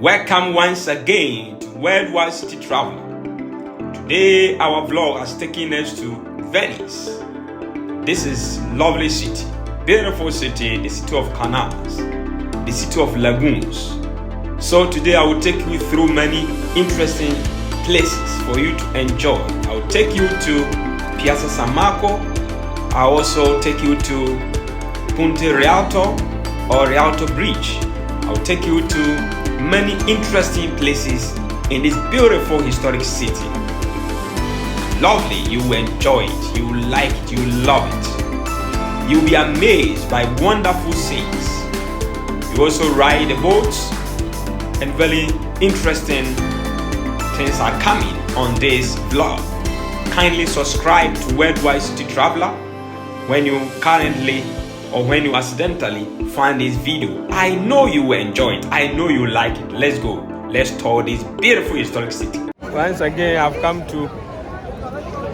Welcome once again to Worldwide City Traveler. Today our vlog has taken us to Venice. This is lovely city, beautiful city, the city of canals, the city of lagoons. So today I will take you through many interesting places for you to enjoy. I will take you to Piazza San Marco. I will also take you to Ponte Rialto or Rialto Bridge. I will take you to many interesting places in this beautiful historic city. Lovely, you will enjoy it, you will like it, you will love it. You will be amazed by wonderful scenes. You also ride the boats, and very interesting things are coming on this vlog. Kindly subscribe to Worldwide City Traveler when you currently or when you accidentally find this video. I know you will enjoy it. I know you like it. Let's go. Let's tour this beautiful historic city. Once again, I've come to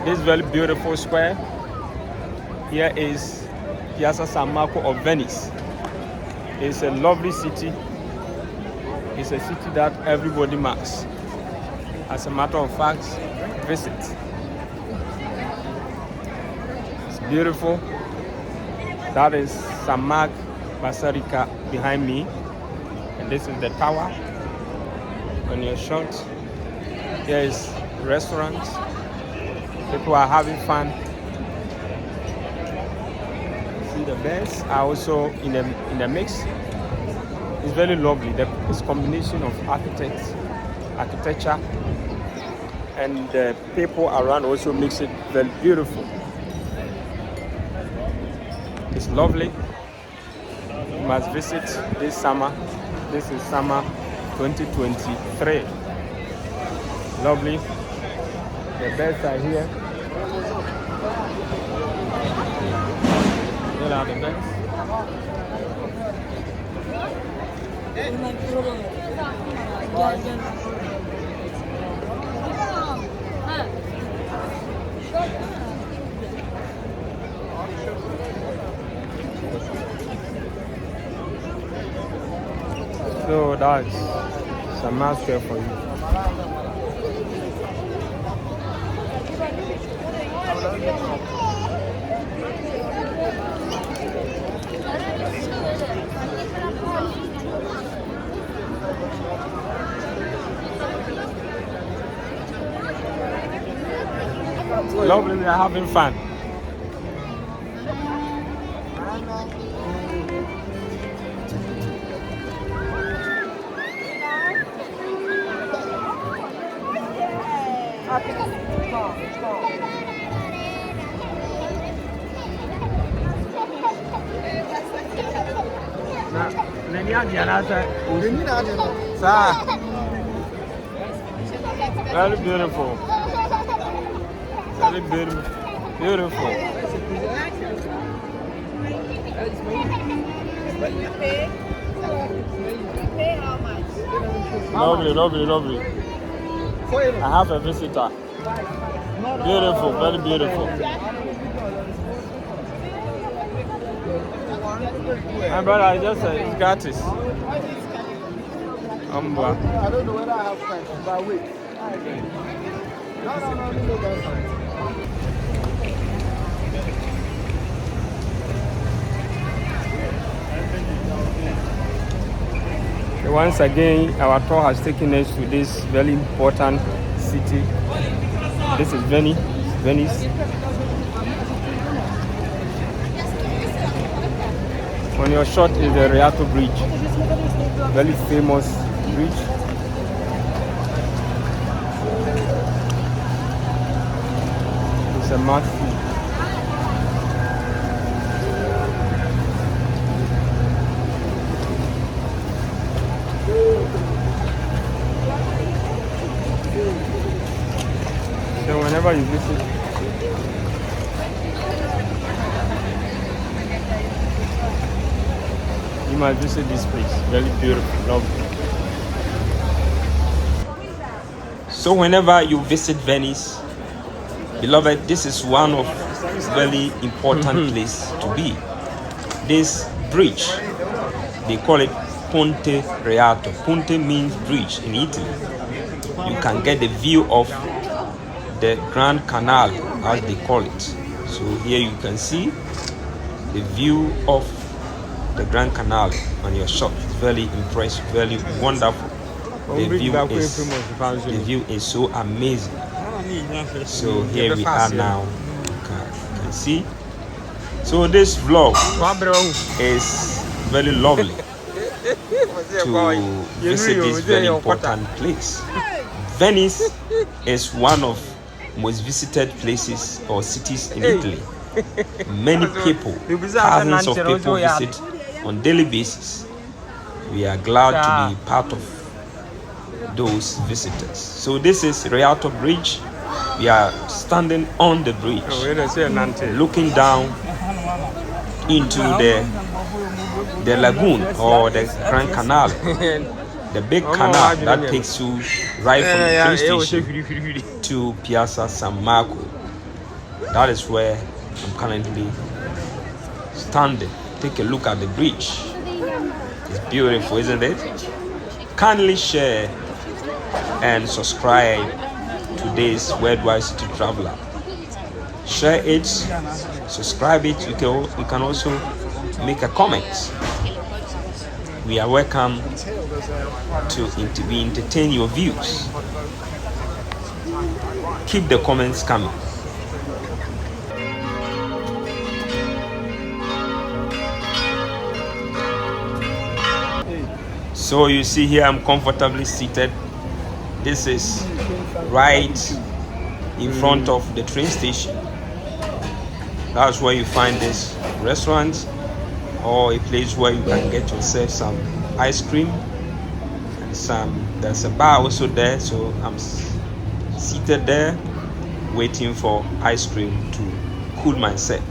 this very beautiful square. Here is Piazza San Marco of Venice. It's a lovely city. It's a city that everybody must, as a matter of fact, visit. It's beautiful. That is San Mark Basilica behind me, and this is the tower. On your shot, here is restaurants. People are having fun. See, the beds are also in the mix. It's very lovely. It's combination of architecture, and the people around also makes it very beautiful. It's lovely. You must visit this summer. This is summer 2023. Lovely. The beds are here. Here are the beds. So that's some mask here for you. Lovely, we are having fun. Very beautiful. Very beautiful. Lovely. I have a visitor. Beautiful, very beautiful. My brother, I just said it's gratis. I don't know whether I have time, but wait. No, that's fine. Once again, our tour has taken us to this very important city. This is Venice. On your shot is the Rialto Bridge, very famous bridge. It's a must-see. So whenever you visit, you must visit this place. Very beautiful, lovely. So whenever you visit Venice, beloved, this is one of very important place to be. This bridge, they call it Ponte Reato. Ponte means bridge in Italy. You can get the view of the Grand Canal, as they call it. So here you can see the view of the Grand Canal on your shot. It's very impressive, very wonderful. The view is so amazing. So here we are now. You can see. So this vlog is very lovely to visit this very important place. Venice is one of most visited places or cities in Italy. Many people, thousands of people visit on daily basis. We are glad to be part of those visitors. So this is Reato Bridge. We are standing on the bridge, looking down into the lagoon or the Grand Canal, the big canal that takes you right from the train station to Piazza San Marco. That is where I'm currently standing. Take a look at the bridge. It's beautiful, isn't it? Kindly share and subscribe to this Worldwide City Traveler. Share it, subscribe it. You can also make a comment. We are welcome to entertain your views. Keep the comments coming. So you see here I'm comfortably seated. This is right in front of the train station. That's where you find this restaurant or a place where you can get yourself some ice cream and there's a bar also there. So I'm seated there waiting for ice cream to cool myself.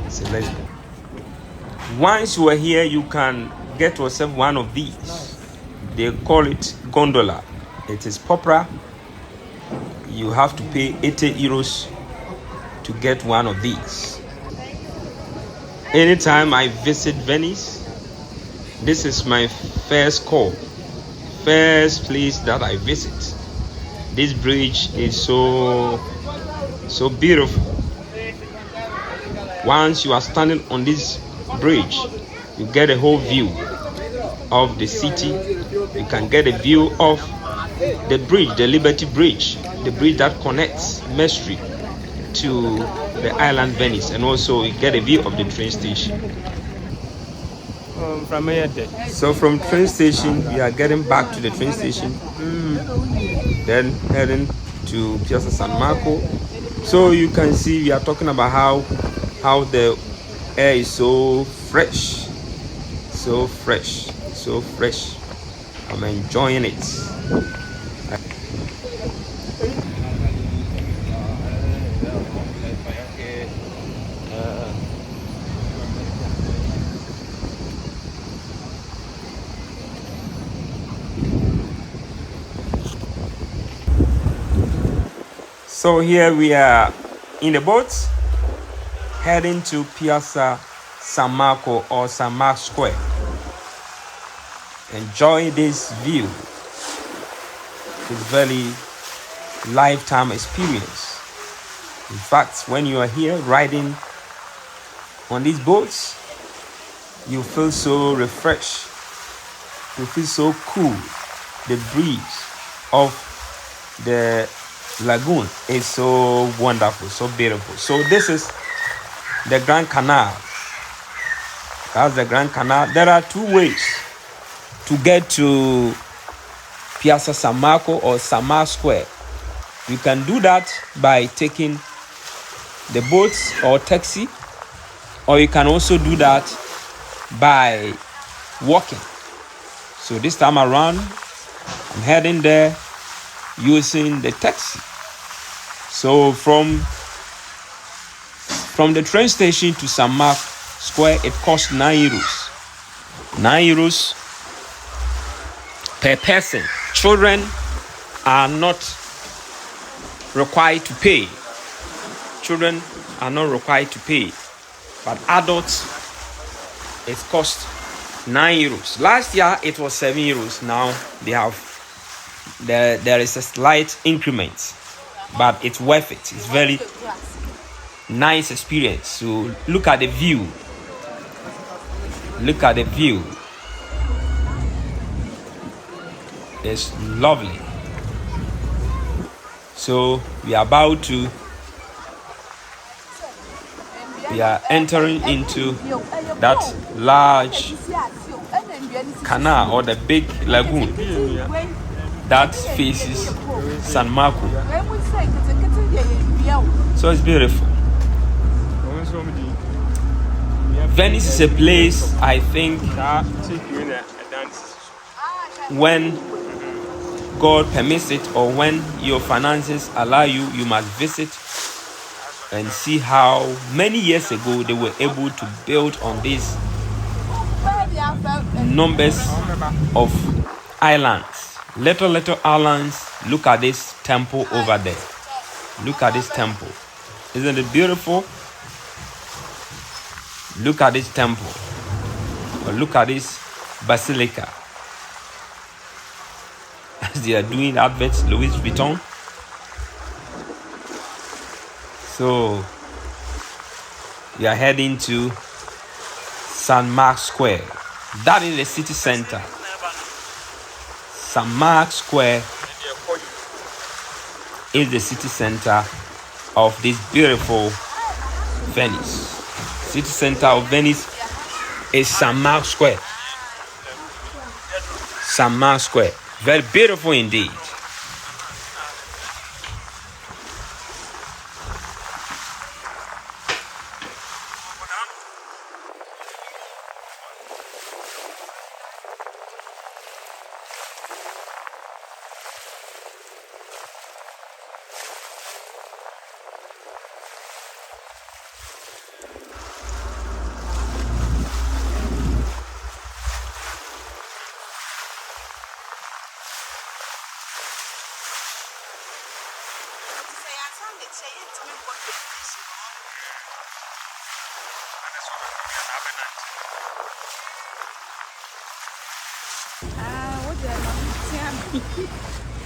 So let's go. Once you are here, you can get yourself one of these. They call it gondola. It is popular. You have to pay 80 euros to get one of these. Anytime I visit Venice, this is my first place that I visit. This bridge is so beautiful. Once you are standing on this bridge, you get a whole view of the city. You can get a view of the bridge, the Liberty Bridge, the bridge that connects Mestre to the island Venice, and also you get a view of the train station. From here, so from train station, we are getting back to the train station, then heading to Piazza San Marco. So you can see we are talking about how the air is so fresh. I'm enjoying it. So here we are in the boat heading to Piazza San Marco or San Marco Square. Enjoy this view. It's very lifetime experience. In fact, when you are here riding on these boats, you feel so refreshed. You feel so cool. The breeze of the lagoon is so wonderful, so beautiful. So this is the Grand Canal. That's the Grand Canal. There are two ways to get to Piazza San Marco or San Marco Square. You can do that by taking the boats or taxi, or you can also do that by walking. So this time around, I'm heading there using the taxi. So from the train station to San Marco Square, it costs 9 euros. 9 euros per person. Children are not required to pay. Children are not required to pay. But adults, it costs €9. Last year it was €7. Now they have there is a slight increment, but it's worth it. It's very nice experience. So look at the view. Look at the view. It's lovely. So we are entering into that large canal or the big lagoon that faces San Marco. So it's beautiful. Venice is a place I think when God permits it or when your finances allow you, you must visit and see how many years ago they were able to build on these numbers of islands. Little islands. Look at this temple over there. Look at this temple. Isn't it beautiful? Look at this temple. Or look at this basilica. As they are doing adverts, Louis Vuitton. So we are heading to St. Mark's Square. That is the city center. St. Mark's Square is the city center of this beautiful Venice. City center of Venice is St. Mark's Square. St. Mark's Square. Very beautiful indeed.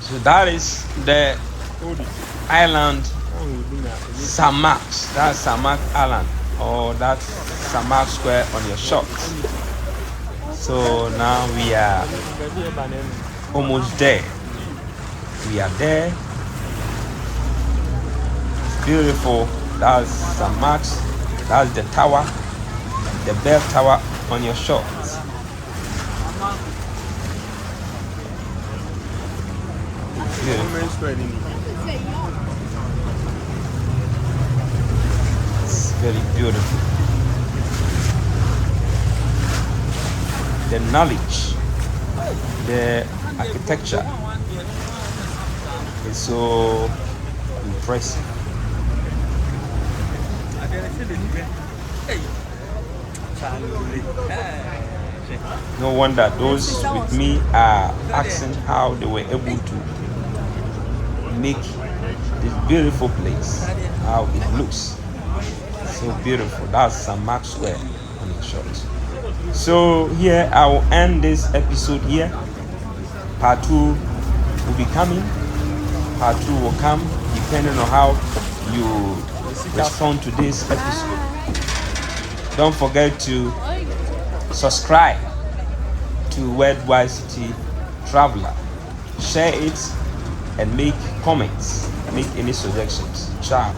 So that is the island St. Mark's. That's St. Mark's Island, or that's St. Mark's Square on your shot. So now we are almost there. We are there. It's beautiful. That's St. Mark's. That's the tower, the bell tower on your shot. It's very beautiful. The knowledge, the architecture is so impressive. No wonder those with me are asking how they were able to make this beautiful place, how it looks so beautiful. That's St. Mark's Square on the short. So here I will end this episode here. Part 2 will be coming. Part 2 will come depending on how you respond to this episode. Don't forget to subscribe to Worldwide City Traveler. Share it and make comments, make any suggestions. Ciao.